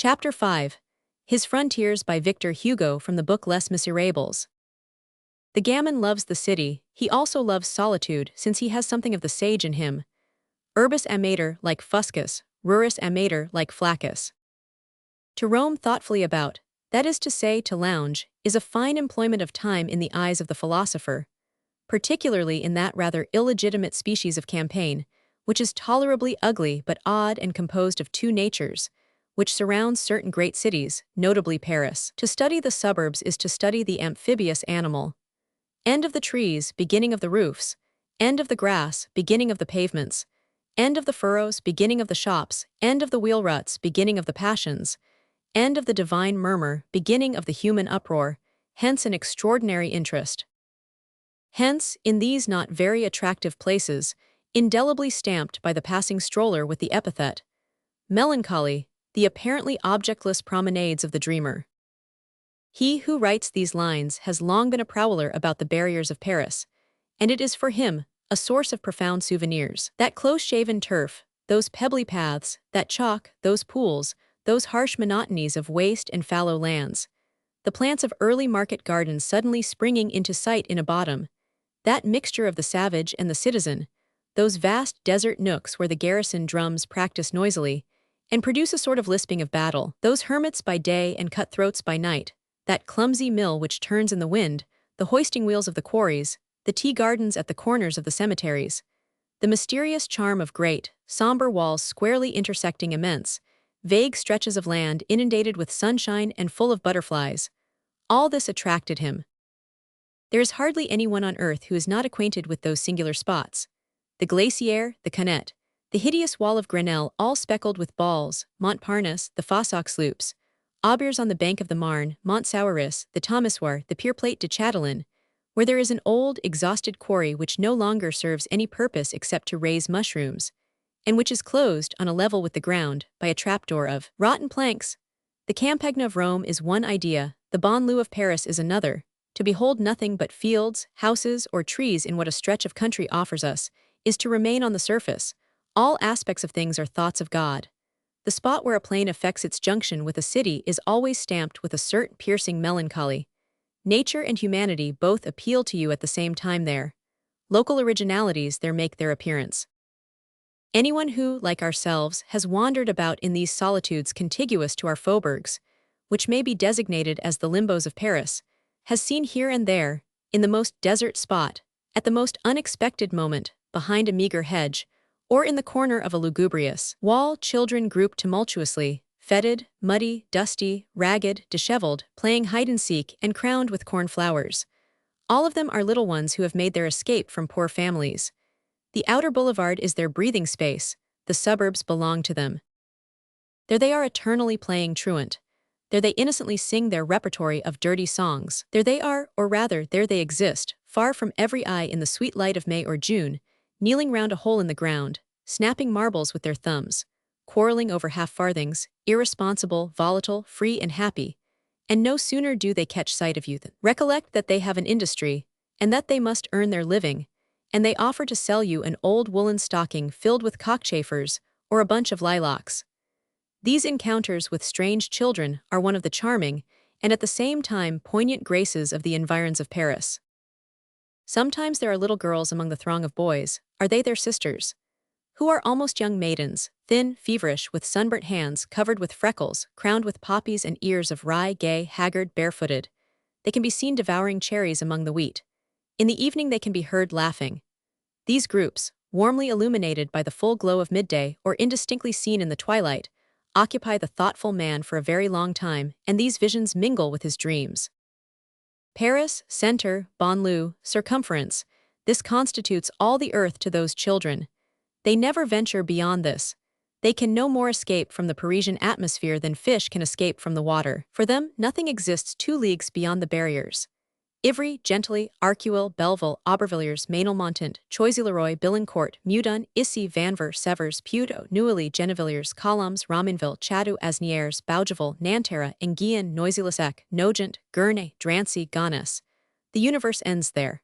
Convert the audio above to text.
Chapter 5. His Frontiers by Victor Hugo from the book Les Miserables. The gamin loves the city, he also loves solitude, since he has something of the sage in him. Urbis amator like Fuscus, ruris amator like Flaccus. To roam thoughtfully about, that is to say to lounge, is a fine employment of time in the eyes of the philosopher, particularly in that rather illegitimate species of campaign, which is tolerably ugly but odd and composed of two natures, which surrounds certain great cities, notably Paris. To study the suburbs is to study the amphibious animal. End of the trees, beginning of the roofs. End of the grass, beginning of the pavements. End of the furrows, beginning of the shops. End of the wheel ruts, beginning of the passions. End of the divine murmur, beginning of the human uproar, hence an extraordinary interest. Hence, in these not very attractive places, indelibly stamped by the passing stroller with the epithet melancholy, the apparently objectless promenades of the dreamer. He who writes these lines has long been a prowler about the barriers of Paris, and it is for him a source of profound souvenirs. That close-shaven turf, those pebbly paths, that chalk, those pools, those harsh monotonies of waste and fallow lands, the plants of early market gardens suddenly springing into sight in a bottom, that mixture of the savage and the citizen, those vast desert nooks where the garrison drums practice noisily, and produce a sort of lisping of battle, those hermits by day and cutthroats by night, that clumsy mill which turns in the wind, the hoisting wheels of the quarries, the tea gardens at the corners of the cemeteries, the mysterious charm of great, somber walls squarely intersecting immense, vague stretches of land inundated with sunshine and full of butterflies, all this attracted him. There is hardly anyone on earth who is not acquainted with those singular spots. The Glacière, the Canette, the hideous wall of Grenelle all speckled with balls, Montparnasse, the Fossoc sloops, Aubers on the bank of the Marne, Mont-Sauris, the Thomisoir, the Pierreplate de Chatelain, where there is an old, exhausted quarry which no longer serves any purpose except to raise mushrooms, and which is closed, on a level with the ground, by a trapdoor of rotten planks. The Campagna of Rome is one idea, the banlieue of Paris is another. To behold nothing but fields, houses, or trees in what a stretch of country offers us, is to remain on the surface. All aspects of things are thoughts of God. The spot where a plain effects its junction with a city is always stamped with a certain piercing melancholy. Nature and humanity both appeal to you at the same time there. Local originalities there make their appearance. Anyone who, like ourselves, has wandered about in these solitudes contiguous to our faubourgs, which may be designated as the limbos of Paris, has seen here and there, in the most desert spot, at the most unexpected moment, behind a meager hedge, or in the corner of a lugubrious wall, children grouped tumultuously, fetid, muddy, dusty, ragged, disheveled, playing hide-and-seek and crowned with cornflowers. All of them are little ones who have made their escape from poor families. The outer boulevard is their breathing space, the suburbs belong to them. There they are eternally playing truant. There they innocently sing their repertory of dirty songs. There they are, or rather, there they exist, far from every eye in the sweet light of May or June, kneeling round a hole in the ground, snapping marbles with their thumbs, quarreling over half-farthings, irresponsible, volatile, free and happy, and no sooner do they catch sight of you than recollect that they have an industry, and that they must earn their living, and they offer to sell you an old woolen stocking filled with cockchafers, or a bunch of lilacs. These encounters with strange children are one of the charming, and at the same time poignant graces of the environs of Paris. Sometimes there are little girls among the throng of boys, are they their sisters? Who are almost young maidens, thin, feverish, with sunburnt hands covered with freckles, crowned with poppies and ears of rye, gay, haggard, barefooted. They can be seen devouring cherries among the wheat. In the evening they can be heard laughing. These groups, warmly illuminated by the full glow of midday or indistinctly seen in the twilight, occupy the thoughtful man for a very long time, and these visions mingle with his dreams. Paris, center, banlieue, circumference, this constitutes all the earth to those children. They never venture beyond this. They can no more escape from the Parisian atmosphere than fish can escape from the water. For them, nothing exists 2 leagues beyond the barriers. Ivry, Gentilly, Arcueil, Belleville, Aubervilliers, Ménilmontant, Choisy-le-Roi, Billancourt, Meudon, Issy, Vanvres, Severs, Puteaux, Neuilly, Gennevilliers, Colombes, Ramonville, Chateau, Asnières, Bougival, Nanterre, Enghien, Noisy-le-Sec, Nogent, Gournay, Drancy, Gonesse. The universe ends there.